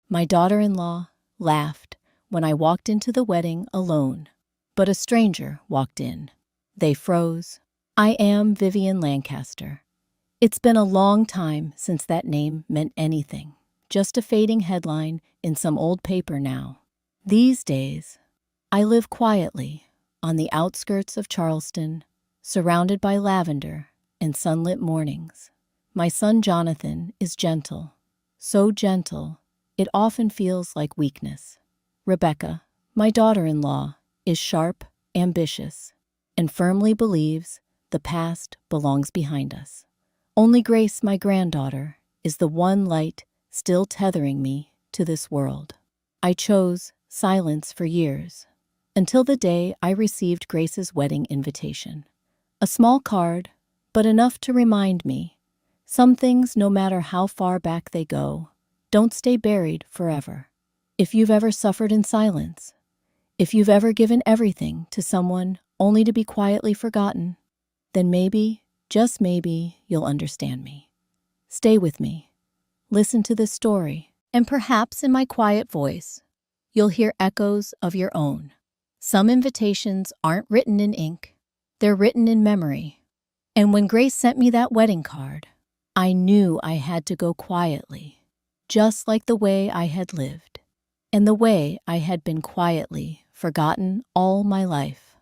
My daughter-in-law laughed when I walked into the wedding alone, but a stranger walked in. They froze. I am Vivian Lancaster. It's been a long time since that name meant anything, just a fading headline in some old paper now. These days, I live quietly on the outskirts of Charleston, surrounded by lavender and sunlit mornings. My son Jonathan is gentle, so gentle it often feels like weakness. Rebecca, my daughter-in-law, is sharp, ambitious, and firmly believes the past belongs behind us. Only Grace, my granddaughter, is the one light still tethering me to this world. I chose silence for years, until the day I received Grace's wedding invitation. A small card, but enough to remind me, some things, no matter how far back they go, don't stay buried forever. If you've ever suffered in silence, if you've ever given everything to someone only to be quietly forgotten, then maybe, just maybe, you'll understand me. Stay with me. Listen to this story, and perhaps in my quiet voice, you'll hear echoes of your own. Some invitations aren't written in ink, they're written in memory. And when Grace sent me that wedding card, I knew I had to go quietly, just like the way I had lived, and the way I had been quietly forgotten all my life.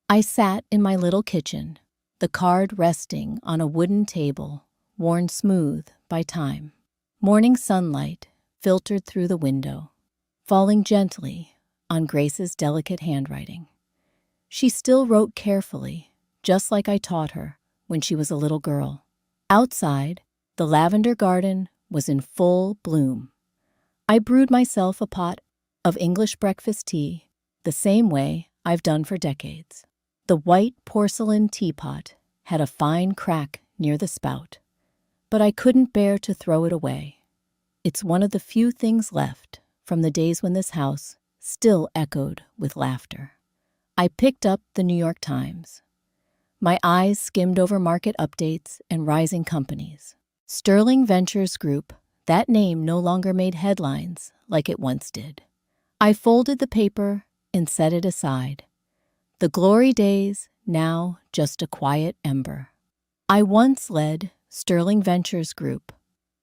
I sat in my little kitchen, the card resting on a wooden table, worn smooth by time. Morning sunlight filtered through the window, falling gently on Grace's delicate handwriting. She still wrote carefully, just like I taught her when she was a little girl. Outside, the lavender garden was in full bloom. I brewed myself a pot of English breakfast tea the same way I've done for decades. The white porcelain teapot had a fine crack near the spout, but I couldn't bear to throw it away. It's one of the few things left from the days when this house still echoed with laughter. I picked up the New York Times. My eyes skimmed over market updates and rising companies. Sterling Ventures Group, that name no longer made headlines like it once did. I folded the paper and set it aside. The glory days, now just a quiet ember. I once led Sterling Ventures Group.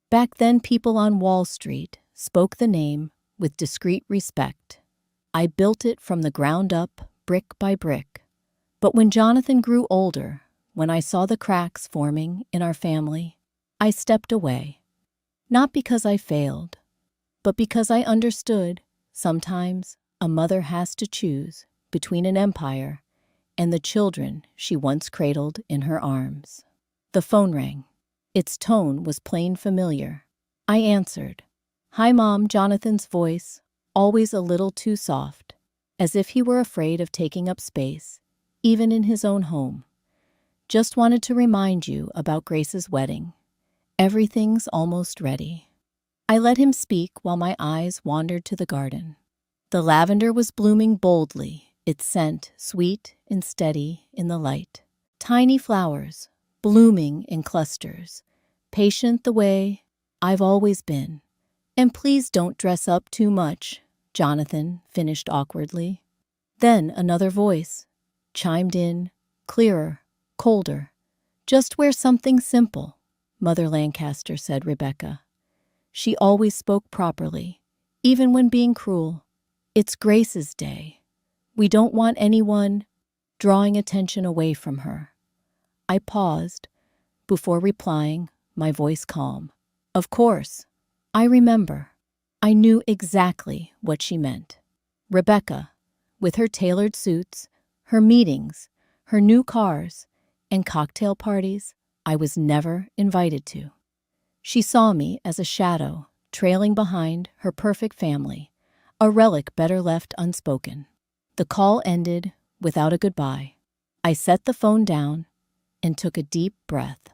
Back then, people on Wall Street spoke the name with discreet respect. I built it from the ground up, brick by brick. But when Jonathan grew older, when I saw the cracks forming in our family, I stepped away. Not because I failed, but because I understood sometimes a mother has to choose between an empire and the children she once cradled in her arms. The phone rang. Its tone was plain familiar. I answered. "Hi, Mom," Jonathan's voice, always a little too soft, as if he were afraid of taking up space, even in his own home. "Just wanted to remind you about Grace's wedding. Everything's almost ready." I let him speak while my eyes wandered to the garden. The lavender was blooming boldly, its scent sweet and steady in the light. Tiny flowers, blooming in clusters, patient the way I've always been. "And please don't dress up too much," Jonathan finished awkwardly. Then another voice chimed in, clearer, colder. "Just wear something simple," Mother Lancaster said. Rebecca. She always spoke properly, even when being cruel. "It's Grace's day. We don't want anyone drawing attention away from her." I paused before replying, my voice calm. "Of course. I remember." I knew exactly what she meant. Rebecca, with her tailored suits, her meetings, her new cars, and cocktail parties I was never invited to. She saw me as a shadow trailing behind her perfect family, a relic better left unspoken. The call ended without a goodbye. I set the phone down and took a deep breath.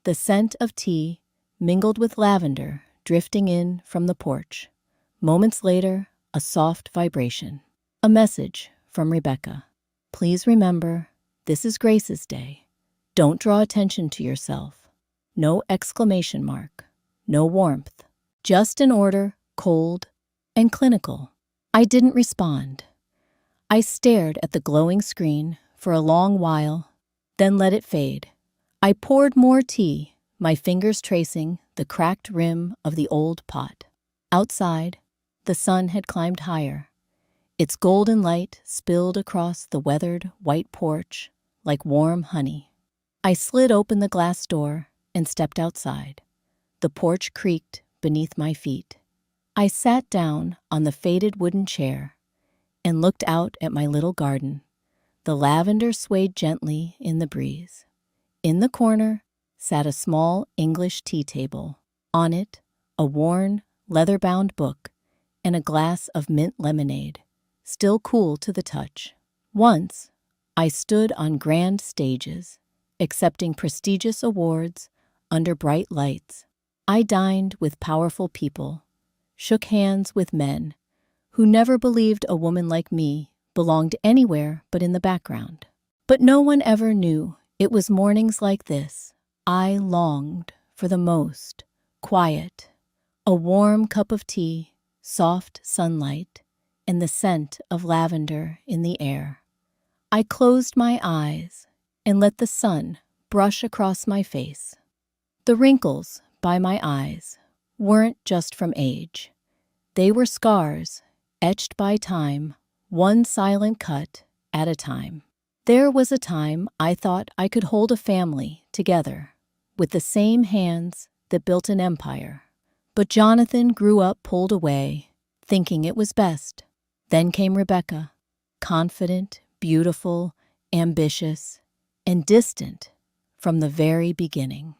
The scent of tea mingled with lavender drifting in from the porch. Moments later, a soft vibration. A message from Rebecca. "Please remember, this is Grace's day. Don't draw attention to yourself." No exclamation mark, no warmth, just an order, cold and clinical. I didn't respond. I stared at the glowing screen for a long while, then let it fade. I poured more tea, my fingers tracing the cracked rim of the old pot. Outside, the sun had climbed higher. Its golden light spilled across the weathered white porch like warm honey. I slid open the glass door and stepped outside. The porch creaked beneath my feet. I sat down on the faded wooden chair and looked out at my little garden. The lavender swayed gently in the breeze. In the corner sat a small English tea table. On it, a worn, leather-bound book and a glass of mint lemonade, still cool to the touch. Once, I stood on grand stages, accepting prestigious awards under bright lights. I dined with powerful people, shook hands with men who never believed a woman like me belonged anywhere but in the background. But no one ever knew it was mornings like this I longed for the most: quiet, a warm cup of tea, soft sunlight, and the scent of lavender in the air. I closed my eyes and let the sun brush across my face. The wrinkles by my eyes weren't just from age. They were scars, etched by time, one silent cut at a time. There was a time I thought I could hold a family together with the same hands that built an empire. But Jonathan grew up pulled away, thinking it was best. Then came Rebecca, confident, beautiful, ambitious, and distant from the very beginning.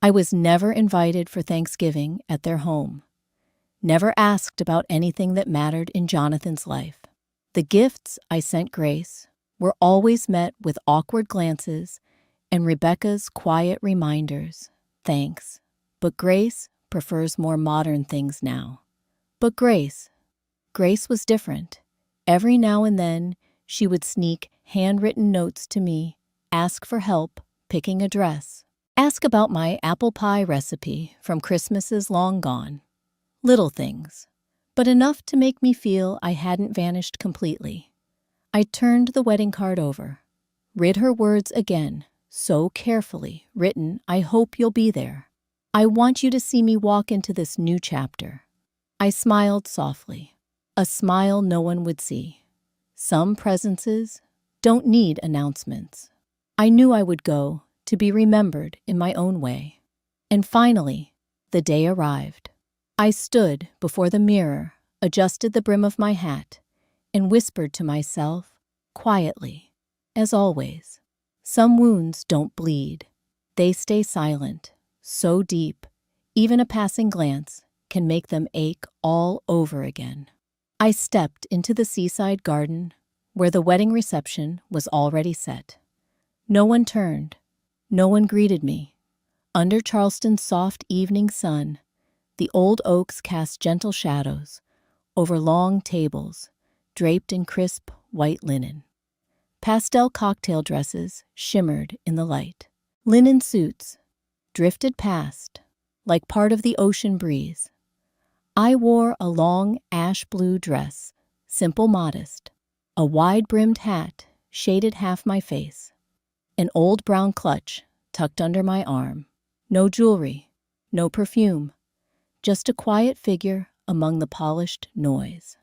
I was never invited for Thanksgiving at their home, never asked about anything that mattered in Jonathan's life. The gifts I sent Grace were always met with awkward glances and Rebecca's quiet reminders, thanks, but Grace prefers more modern things now. But Grace was different. Every now and then, she would sneak handwritten notes to me, ask for help picking a dress, ask about my apple pie recipe from Christmases long gone. Little things, but enough to make me feel I hadn't vanished completely. I turned the wedding card over, read her words again, so carefully written, I hope you'll be there. I want you to see me walk into this new chapter. I smiled softly, a smile no one would see. Some presences don't need announcements. I knew I would go to be remembered in my own way. And finally, the day arrived. I stood before the mirror, adjusted the brim of my hat, and whispered to myself, quietly, as always, some wounds don't bleed. They stay silent, so deep, even a passing glance can make them ache all over again. I stepped into the seaside garden where the wedding reception was already set. No one turned, no one greeted me. Under Charleston's soft evening sun, the old oaks cast gentle shadows over long tables draped in crisp white linen. Pastel cocktail dresses shimmered in the light. Linen suits drifted past like part of the ocean breeze. I wore a long ash blue dress, simple, modest. A wide-brimmed hat shaded half my face. An old brown clutch tucked under my arm. No jewelry, no perfume, just a quiet figure among the polished noise.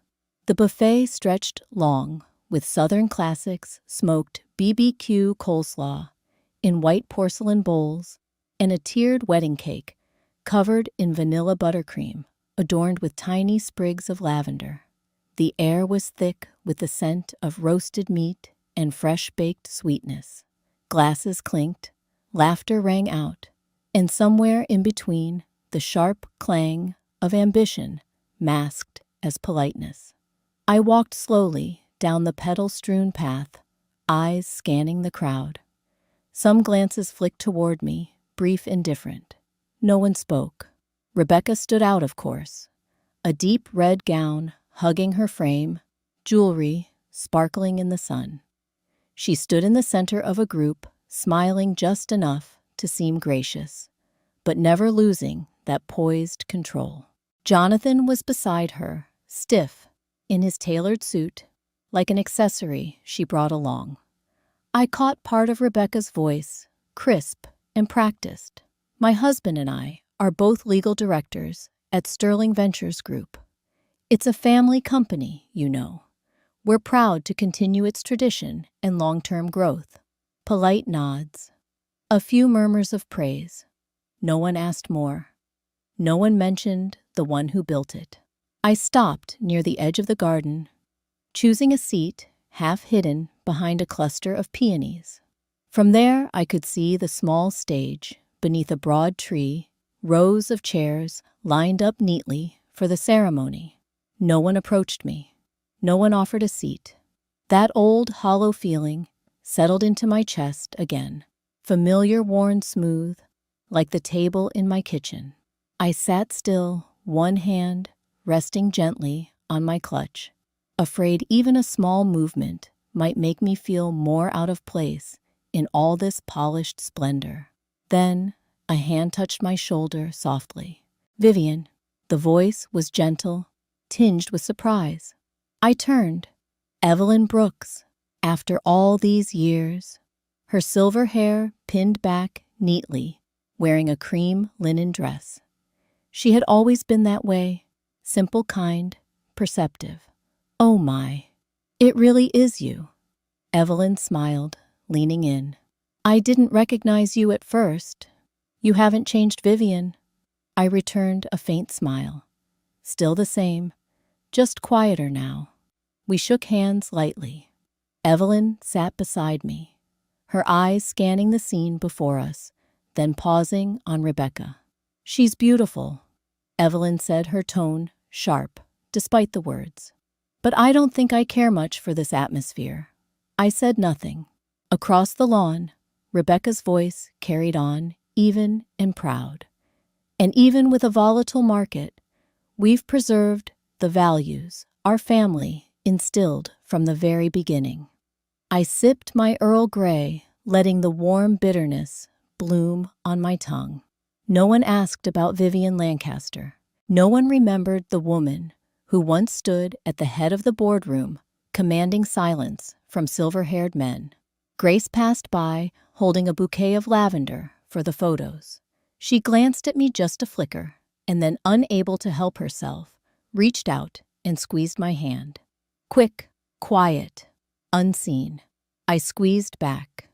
The buffet stretched long, with Southern classics, smoked BBQ coleslaw in white porcelain bowls, and a tiered wedding cake covered in vanilla buttercream, adorned with tiny sprigs of lavender. The air was thick with the scent of roasted meat and fresh-baked sweetness. Glasses clinked, laughter rang out, and somewhere in between, the sharp clang of ambition masked as politeness. I walked slowly down the petal-strewn path, eyes scanning the crowd. Some glances flicked toward me, brief and different. No one spoke. Rebecca stood out, of course. A deep red gown hugging her frame, jewelry sparkling in the sun. She stood in the center of a group, smiling just enough to seem gracious, but never losing that poised control. Jonathan was beside her, stiff, in his tailored suit, like an accessory she brought along. I caught part of Rebecca's voice, crisp and practiced. My husband and I are both legal directors at Sterling Ventures Group. It's a family company, you know. We're proud to continue its tradition and long-term growth. Polite nods. A few murmurs of praise. No one asked more. No one mentioned the one who built it. I stopped near the edge of the garden, choosing a seat half hidden behind a cluster of peonies. From there, I could see the small stage beneath a broad tree, rows of chairs lined up neatly for the ceremony. No one approached me. No one offered a seat. That old, hollow feeling settled into my chest again, familiar, worn smooth, like the table in my kitchen. I sat still, one hand resting gently on my clutch, afraid even a small movement might make me feel more out of place in all this polished splendor. Then a hand touched my shoulder softly. "Vivian." The voice was gentle, tinged with surprise. I turned. Evelyn Brooks. After all these years, her silver hair pinned back neatly, wearing a cream linen dress. She had always been that way, simple, kind, perceptive. "Oh my, it really is you." Evelyn smiled, leaning in. "I didn't recognize you at first. You haven't changed, Vivian." I returned a faint smile. "Still the same, just quieter now." We shook hands lightly. Evelyn sat beside me, her eyes scanning the scene before us, then pausing on Rebecca. "She's beautiful," Evelyn said, her tone sharp, despite the words. "But I don't think I care much for this atmosphere." I said nothing. Across the lawn, Rebecca's voice carried on, even and proud. "And even with a volatile market, we've preserved the values our family instilled from the very beginning." I sipped my Earl Grey, letting the warm bitterness bloom on my tongue. No one asked about Vivian Lancaster. No one remembered the woman who once stood at the head of the boardroom, commanding silence from silver-haired men. Grace passed by, holding a bouquet of lavender for the photos. She glanced at me just a flicker, and then, unable to help herself, reached out and squeezed my hand. Quick, quiet, unseen. I squeezed back.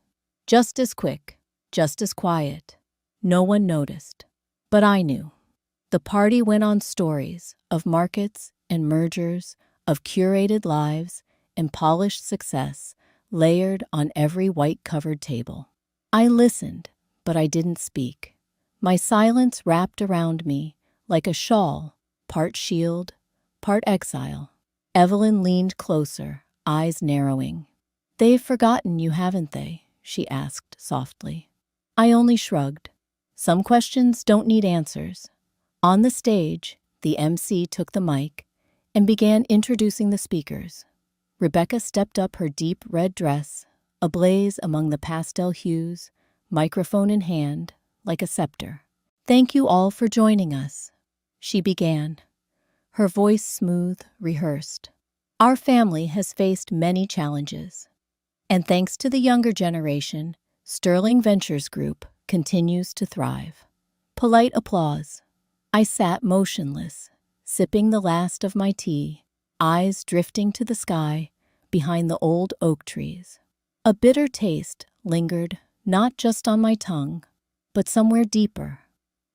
Just as quick, just as quiet. No one noticed. But I knew. The party went on, stories of markets and mergers, of curated lives and polished success layered on every white-covered table. I listened, but I didn't speak. My silence wrapped around me like a shawl, part shield, part exile. Evelyn leaned closer, eyes narrowing. "They've forgotten you, haven't they?" she asked softly. I only shrugged. Some questions don't need answers. On the stage, the MC took the mic and began introducing the speakers. Rebecca stepped up, her deep red dress ablaze among the pastel hues, microphone in hand, like a scepter. "Thank you all for joining us," she began, her voice smooth, rehearsed. "Our family has faced many challenges, and thanks to the younger generation, Sterling Ventures Group continues to thrive." Polite applause. I sat motionless, sipping the last of my tea, eyes drifting to the sky behind the old oak trees. A bitter taste lingered, not just on my tongue, but somewhere deeper.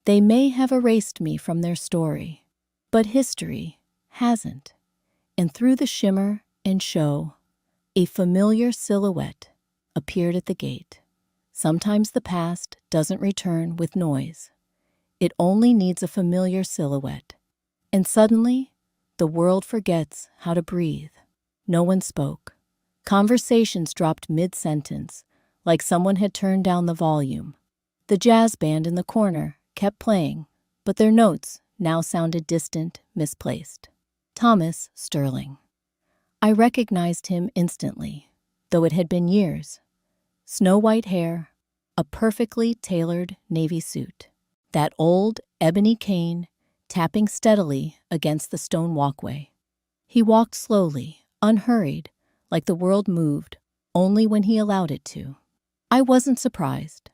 They may have erased me from their story, but history hasn't. And through the shimmer and show, a familiar silhouette appeared at the gate. Sometimes the past doesn't return with noise. It only needs a familiar silhouette. And suddenly, the world forgets how to breathe. No one spoke. Conversations dropped mid-sentence, like someone had turned down the volume. The jazz band in the corner kept playing, but their notes now sounded distant, misplaced. Thomas Sterling. I recognized him instantly, though it had been years. Snow-white hair, a perfectly tailored navy suit, that old ebony cane tapping steadily against the stone walkway. He walked slowly, unhurried, like the world moved only when he allowed it to. I wasn't surprised.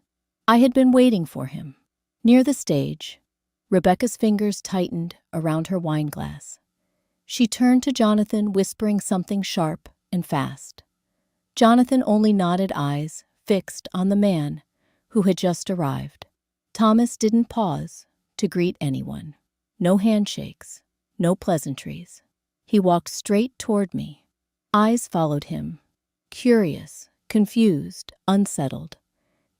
I had been waiting for him. Near the stage, Rebecca's fingers tightened around her wine glass. She turned to Jonathan, whispering something sharp and fast. Jonathan only nodded, eyes fixed on the man who had just arrived. Thomas didn't pause to greet anyone. No handshakes, no pleasantries. He walked straight toward me. Eyes followed him, curious, confused, unsettled.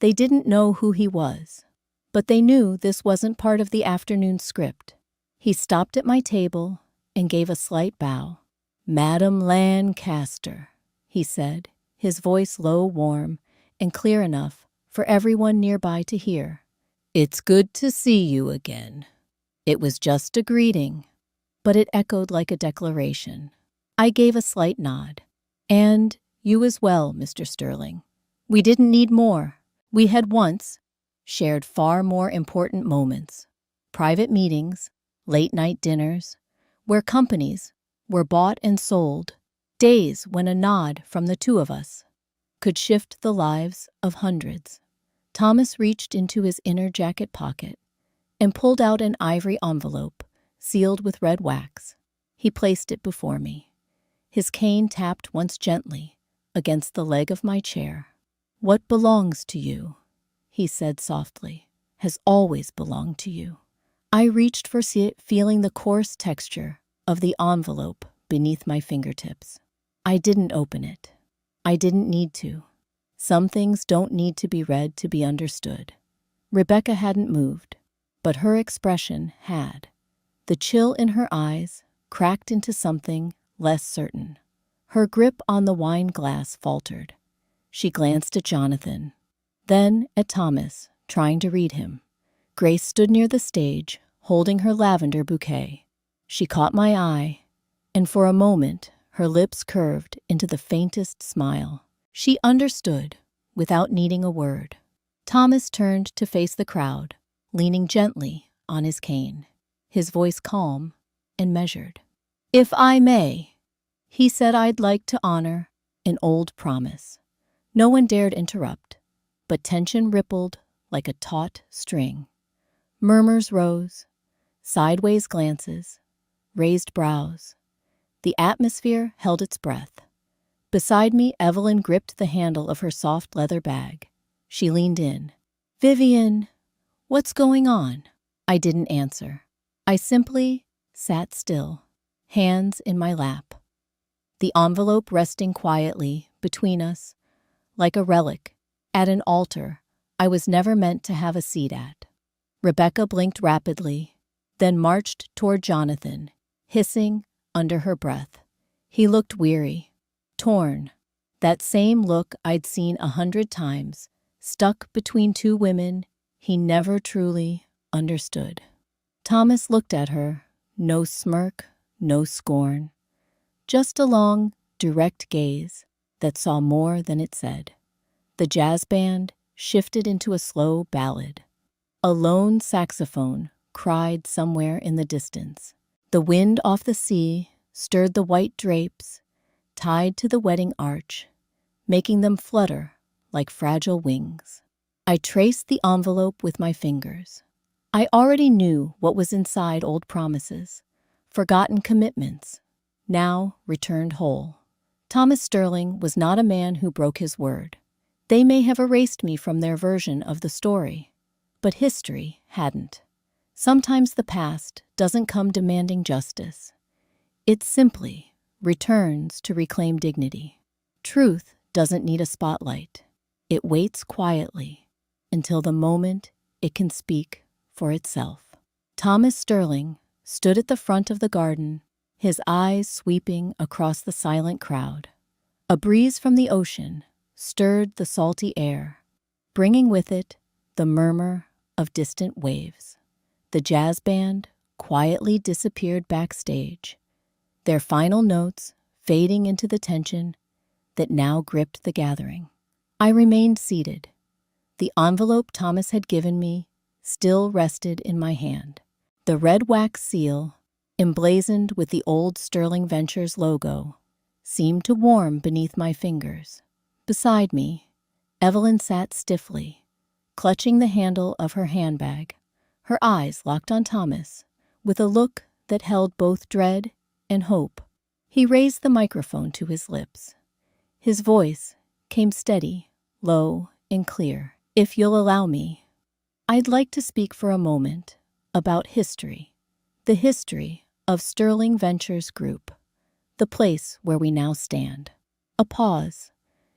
They didn't know who he was, but they knew this wasn't part of the afternoon script. He stopped at my table and gave a slight bow. "Madam Lancaster," he said, his voice low, warm, and clear enough for everyone nearby to hear. "It's good to see you again." It was just a greeting, but it echoed like a declaration. I gave a slight nod. "And you as well, Mr. Sterling. We didn't need more. We had once shared far more important moments. Private meetings, late-night dinners, where companies were bought and sold. Days when a nod from the two of us could shift the lives of hundreds." Thomas reached into his inner jacket pocket and pulled out an ivory envelope sealed with red wax. He placed it before me. His cane tapped once gently against the leg of my chair. "What belongs to you," he said softly, "has always belonged to you." I reached for it, feeling the coarse texture of the envelope beneath my fingertips. I didn't open it. I didn't need to. Some things don't need to be read to be understood. Rebecca hadn't moved, but her expression had. The chill in her eyes cracked into something less certain. Her grip on the wine glass faltered. She glanced at Jonathan, then at Thomas, trying to read him. Grace stood near the stage, holding her lavender bouquet. She caught my eye, and for a moment her lips curved into the faintest smile. She understood without needing a word. Thomas turned to face the crowd, leaning gently on his cane, his voice calm and measured. "If I may," he said, "I'd like to honor an old promise." No one dared interrupt, but tension rippled like a taut string. Murmurs rose, sideways glances, raised brows. The atmosphere held its breath. Beside me, Evelyn gripped the handle of her soft leather bag. She leaned in. "Vivian, what's going on?" I didn't answer. I simply sat still, hands in my lap. The envelope resting quietly between us, like a relic at an altar I was never meant to have a seat at. Rebecca blinked rapidly, then marched toward Jonathan, hissing under her breath. He looked weary, torn, that same look I'd seen 100 times, stuck between two women he never truly understood. Thomas looked at her, no smirk, no scorn, just a long, direct gaze that saw more than it said. The jazz band shifted into a slow ballad. A lone saxophone cried somewhere in the distance. The wind off the sea stirred the white drapes tied to the wedding arch, making them flutter like fragile wings. I traced the envelope with my fingers. I already knew what was inside: old promises, forgotten commitments, now returned whole. Thomas Sterling was not a man who broke his word. They may have erased me from their version of the story, but history hadn't. Sometimes the past doesn't come demanding justice. It simply returns to reclaim dignity. Truth doesn't need a spotlight. It waits quietly until the moment it can speak for itself. Thomas Sterling stood at the front of the garden, his eyes sweeping across the silent crowd. A breeze from the ocean stirred the salty air, bringing with it the murmur of distant waves. The jazz band quietly disappeared backstage, their final notes fading into the tension that now gripped the gathering. I remained seated. The envelope Thomas had given me still rested in my hand. The red wax seal emblazoned with the old Sterling Ventures logo, seemed to warm beneath my fingers. Beside me, Evelyn sat stiffly, clutching the handle of her handbag, her eyes locked on Thomas, with a look that held both dread and hope. He raised the microphone to his lips. His voice came steady, low, and clear. "If you'll allow me, I'd like to speak for a moment about history, the history of Sterling Ventures Group, the place where we now stand." A pause.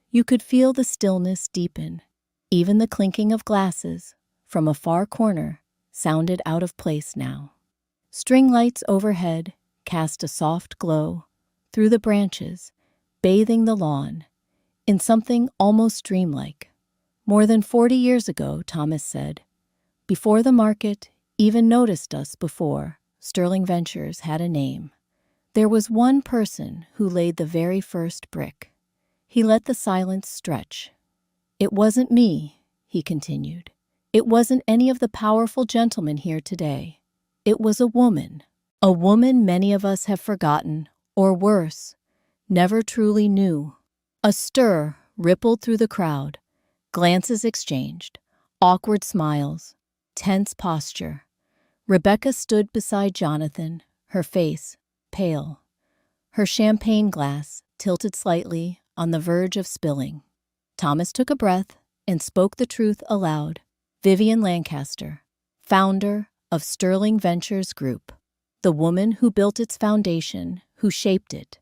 You could feel the stillness deepen. Even the clinking of glasses from a far corner sounded out of place now. String lights overhead cast a soft glow through the branches, bathing the lawn in something almost dreamlike. More than 40 years ago, Thomas said, before the market even noticed us before Sterling Ventures had a name, there was one person who laid the very first brick. He let the silence stretch. "It wasn't me," he continued. "It wasn't any of the powerful gentlemen here today. It was a woman many of us have forgotten, or worse, never truly knew." A stir rippled through the crowd. Glances exchanged, awkward smiles, tense posture. Rebecca stood beside Jonathan, her face pale, her champagne glass tilted slightly on the verge of spilling. Thomas took a breath and spoke the truth aloud. "Vivian Lancaster, founder of Sterling Ventures Group, the woman who built its foundation, who shaped it,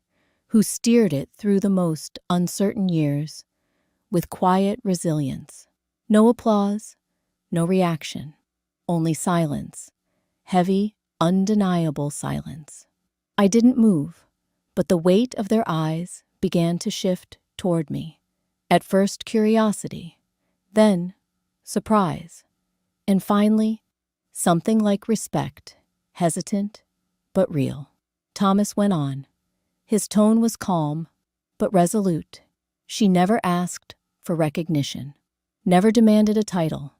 who steered it through the most uncertain years with quiet resilience. No applause, no reaction, only silence, heavy, undeniable silence. I didn't move, but the weight of their eyes began to shift toward me. At first curiosity, then surprise, and finally something like respect, hesitant but real. Thomas went on. His tone was calm but resolute. "She never asked for recognition, never demanded a title.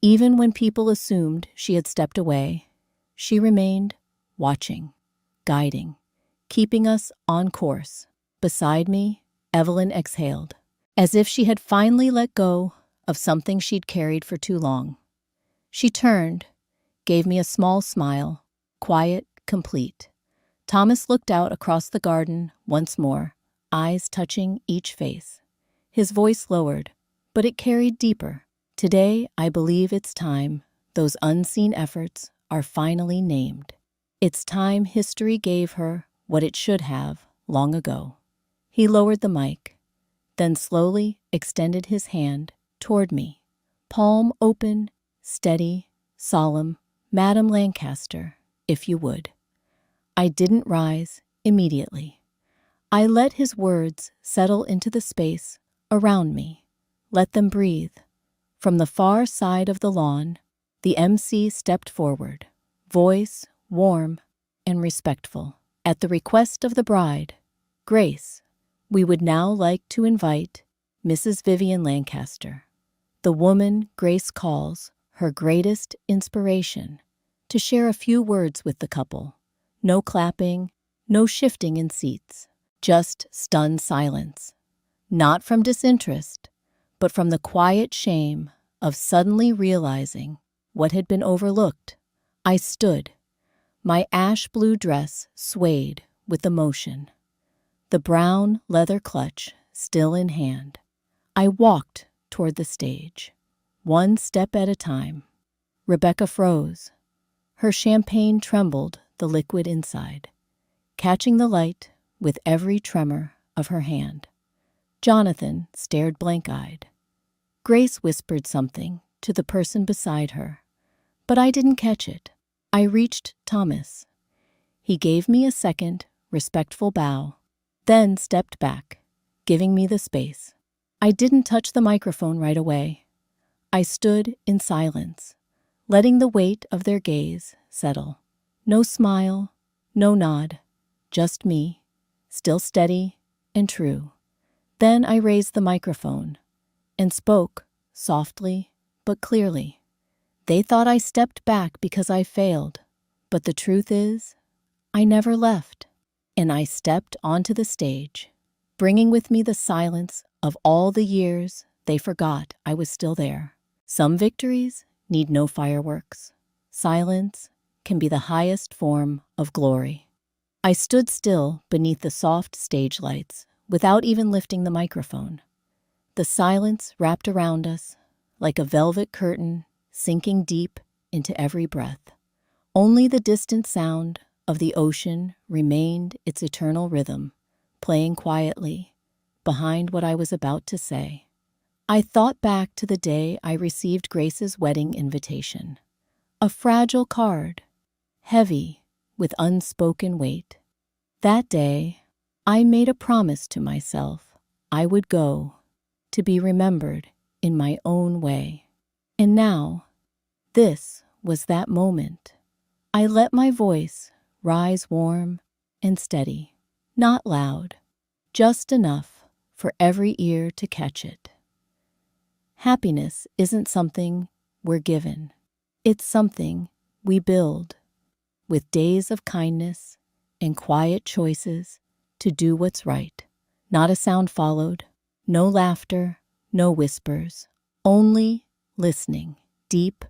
Even when people assumed she had stepped away, she remained watching, guiding, keeping us on course." Beside me, Evelyn exhaled, as if she had finally let go of something she'd carried for too long. She turned, gave me a small smile, quiet, complete. Thomas looked out across the garden once more, eyes touching each face. His voice lowered, but it carried deeper. "Today, I believe it's time those unseen efforts are finally named. It's time history gave her what it should have long ago." He lowered the mic, then slowly extended his hand toward me, palm open, steady, solemn. "Madam Lancaster, if you would." I didn't rise immediately. I let his words settle into the space around me, let them breathe. From the far side of the lawn, the MC stepped forward, voice warm and respectful. "At the request of the bride, Grace, we would now like to invite Mrs. Vivian Lancaster, the woman Grace calls her greatest inspiration, to share a few words with the couple." No clapping, no shifting in seats, just stunned silence. Not from disinterest, but from the quiet shame of suddenly realizing what had been overlooked. I stood. My ash-blue dress swayed with emotion, the brown leather clutch still in hand. I walked toward the stage, one step at a time. Rebecca froze. Her champagne trembled the liquid inside, catching the light with every tremor of her hand. Jonathan stared blank-eyed. Grace whispered something to the person beside her, but I didn't catch it. I reached Thomas. He gave me a second, respectful bow, then stepped back, giving me the space. I didn't touch the microphone right away. I stood in silence, letting the weight of their gaze settle. No smile, no nod, just me, still steady and true. Then I raised the microphone and spoke softly but clearly. "They thought I stepped back because I failed, but the truth is, I never left. And I stepped onto the stage, bringing with me the silence of all the years they forgot I was still there. Some victories need no fireworks. Silence can be the highest form of glory. I stood still beneath the soft stage lights without even lifting the microphone. The silence wrapped around us like a velvet curtain sinking deep into every breath. Only the distant sound of the ocean remained its eternal rhythm, playing quietly behind what I was about to say. I thought back to the day I received Grace's wedding invitation. A fragile card, heavy with unspoken weight. That day, I made a promise to myself I would go, to be remembered in my own way. And now, this was that moment. I let my voice rise warm and steady, not loud, just enough for every ear to catch it. Happiness isn't something we're given. It's something we build with days of kindness and quiet choices to do what's right. Not a sound followed, no laughter, no whispers, only listening, deep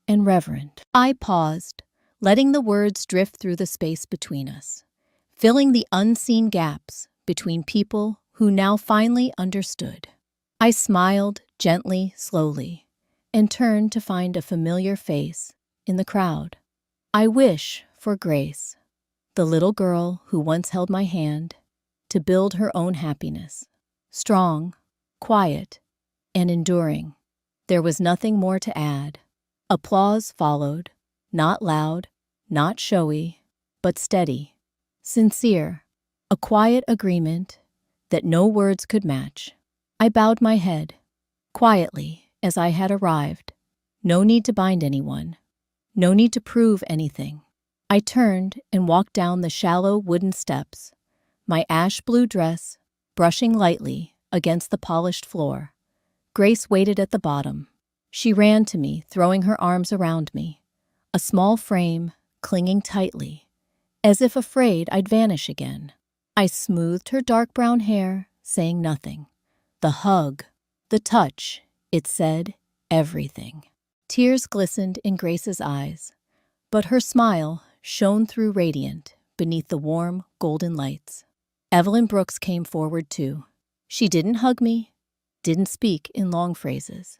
and reverent. I paused, letting the words drift through the space between us, filling the unseen gaps between people who now finally understood. I smiled gently, slowly, and turned to find a familiar face in the crowd. I wish for Grace, the little girl who once held my hand, to build her own happiness. Strong, quiet, and enduring. There was nothing more to add. Applause followed, not loud, not showy, but steady, sincere, a quiet agreement that no words could match. I bowed my head, quietly, as I had arrived. No need to bind anyone. No need to prove anything. I turned and walked down the shallow wooden steps, my ash blue dress brushing lightly against the polished floor. Grace waited at the bottom. She ran to me, throwing her arms around me, a small frame clinging tightly, as if afraid I'd vanish again. I smoothed her dark brown hair, saying nothing. The hug, the touch, it said everything. Tears glistened in Grace's eyes, but her smile shone through radiant beneath the warm, golden lights. Evelyn Brooks came forward too. She didn't hug me, didn't speak in long phrases.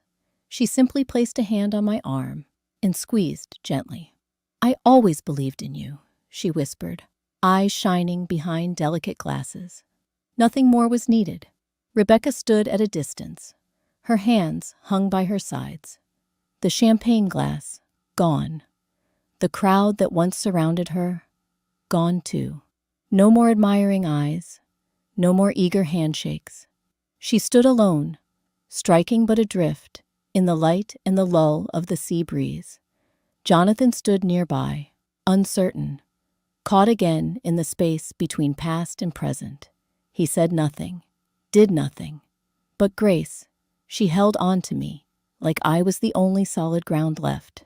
She simply placed a hand on my arm and squeezed gently. "I always believed in you," she whispered, eyes shining behind delicate glasses. Nothing more was needed. Rebecca stood at a distance, her hands hung by her sides. The champagne glass, gone. The crowd that once surrounded her, gone too. No more admiring eyes, no more eager handshakes. She stood alone, striking but adrift in the light and the lull of the sea breeze. Jonathan stood nearby, uncertain, caught again in the space between past and present. He said nothing, did nothing. But Grace, she held on to me, like I was the only solid ground left.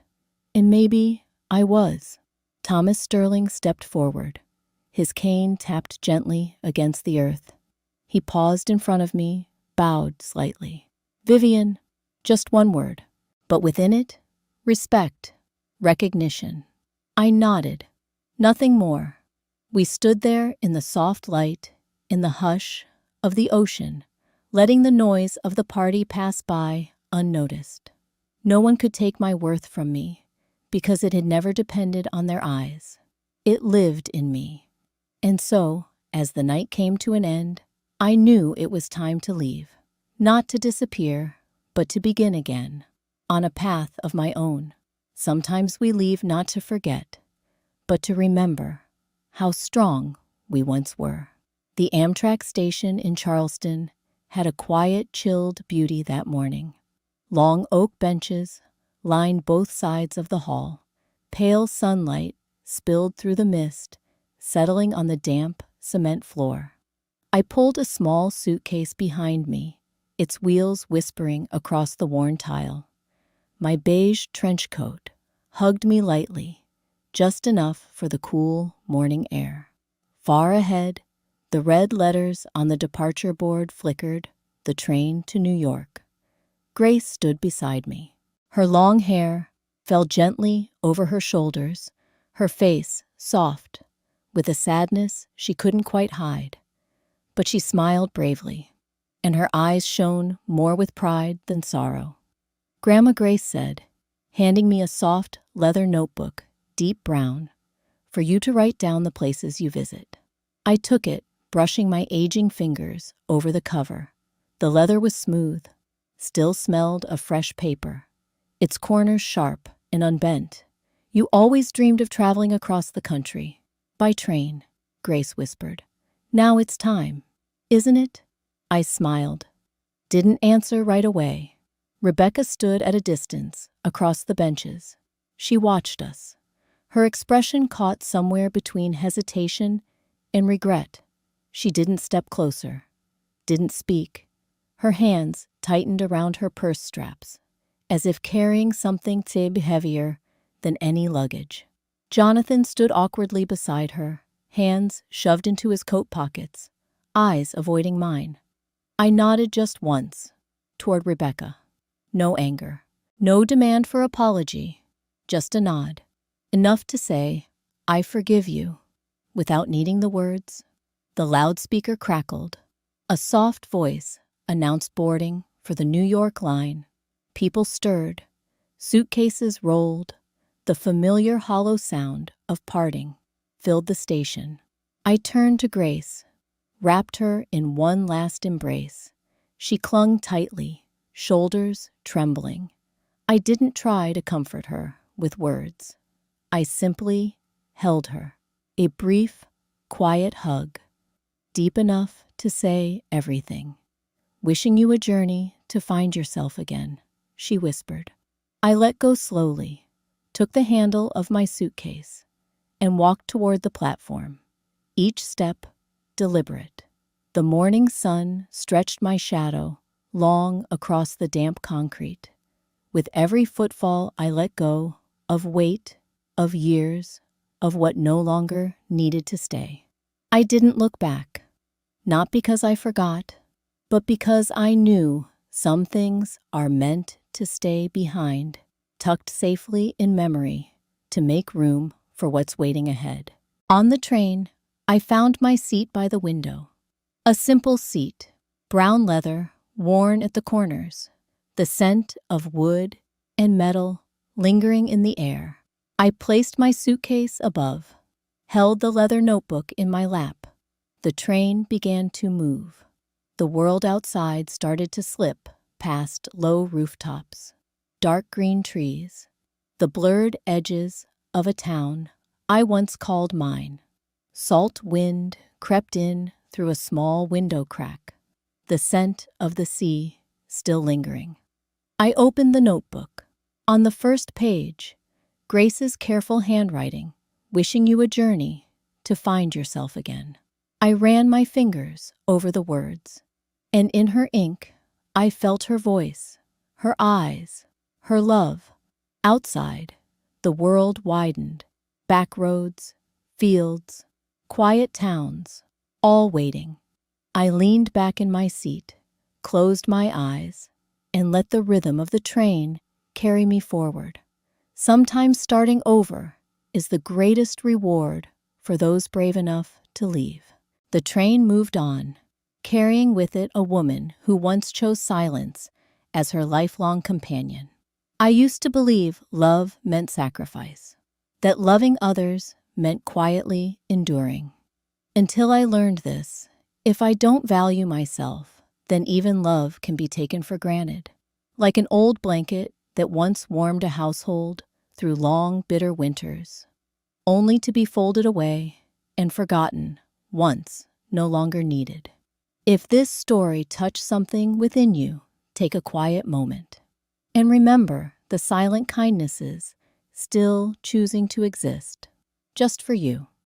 And maybe I was. Thomas Sterling stepped forward. His cane tapped gently against the earth. He paused in front of me, bowed slightly. "Vivian," just one word, but within it, respect, recognition. I nodded. Nothing more. We stood there in the soft light, in the hush of the ocean, letting the noise of the party pass by unnoticed. No one could take my worth from me, because it had never depended on their eyes. It lived in me. And so, as the night came to an end, I knew it was time to leave. Not to disappear, but to begin again, on a path of my own. Sometimes we leave not to forget, but to remember how strong we once were. The Amtrak station in Charleston had a quiet, chilled beauty that morning. Long oak benches lined both sides of the hall. Pale sunlight spilled through the mist, settling on the damp cement floor. I pulled a small suitcase behind me, its wheels whispering across the worn tile. My beige trench coat hugged me lightly, just enough for the cool morning air. Far ahead, the red letters on the departure board flickered, the train to New York. Grace stood beside me. Her long hair fell gently over her shoulders, her face soft, with a sadness she couldn't quite hide. But she smiled bravely, and her eyes shone more with pride than sorrow. Grandma Grace said, handing me a soft leather notebook, deep brown, for you to write down the places you visit. I took it, brushing my aging fingers over the cover. The leather was smooth, still smelled of fresh paper, its corners sharp and unbent. You always dreamed of traveling across the country. By train, Grace whispered. Now it's time, isn't it? I smiled. Didn't answer right away. Rebecca stood at a distance, across the benches. She watched us. Her expression caught somewhere between hesitation and regret. She didn't step closer, didn't speak. Her hands tightened around her purse straps, as if carrying something heavier than any luggage. Jonathan stood awkwardly beside her, hands shoved into his coat pockets, eyes avoiding mine. I nodded just once, toward Rebecca. No anger, no demand for apology, just a nod. Enough to say, I forgive you, without needing the words. The loudspeaker crackled. A soft voice announced boarding for the New York line. People stirred. Suitcases rolled. The familiar hollow sound of parting filled the station. I turned to Grace, wrapped her in one last embrace. She clung tightly, shoulders trembling. I didn't try to comfort her with words. I simply held her. A brief, quiet hug, deep enough to say everything. Wishing you a journey to find yourself again, she whispered. I let go slowly, took the handle of my suitcase, and walked toward the platform, each step deliberate. The morning sun stretched my shadow long across the damp concrete. With every footfall I let go of weight, of years, of what no longer needed to stay. I didn't look back, not because I forgot, but because I knew some things are meant to stay behind, tucked safely in memory to make room for what's waiting ahead. On the train, I found my seat by the window. A simple seat, brown leather, worn at the corners, the scent of wood and metal lingering in the air. I placed my suitcase above, held the leather notebook in my lap. The train began to move. The world outside started to slip past low rooftops, dark green trees, the blurred edges of a town I once called mine. Salt wind crept in through a small window crack, the scent of the sea still lingering. I opened the notebook. On the first page, Grace's careful handwriting, wishing you a journey to find yourself again. I ran my fingers over the words, and in her ink, I felt her voice, her eyes, her love. Outside, the world widened. Back roads, fields, quiet towns, all waiting. I leaned back in my seat, closed my eyes, and let the rhythm of the train carry me forward. Sometimes starting over is the greatest reward for those brave enough to leave. The train moved on, carrying with it a woman who once chose silence as her lifelong companion. I used to believe love meant sacrifice, that loving others meant quietly enduring. Until I learned this, if I don't value myself, then even love can be taken for granted. Like an old blanket that once warmed a household through long, bitter winters, only to be folded away and forgotten once no longer needed. If this story touched something within you, take a quiet moment. And remember the silent kindnesses still choosing to exist, just for you.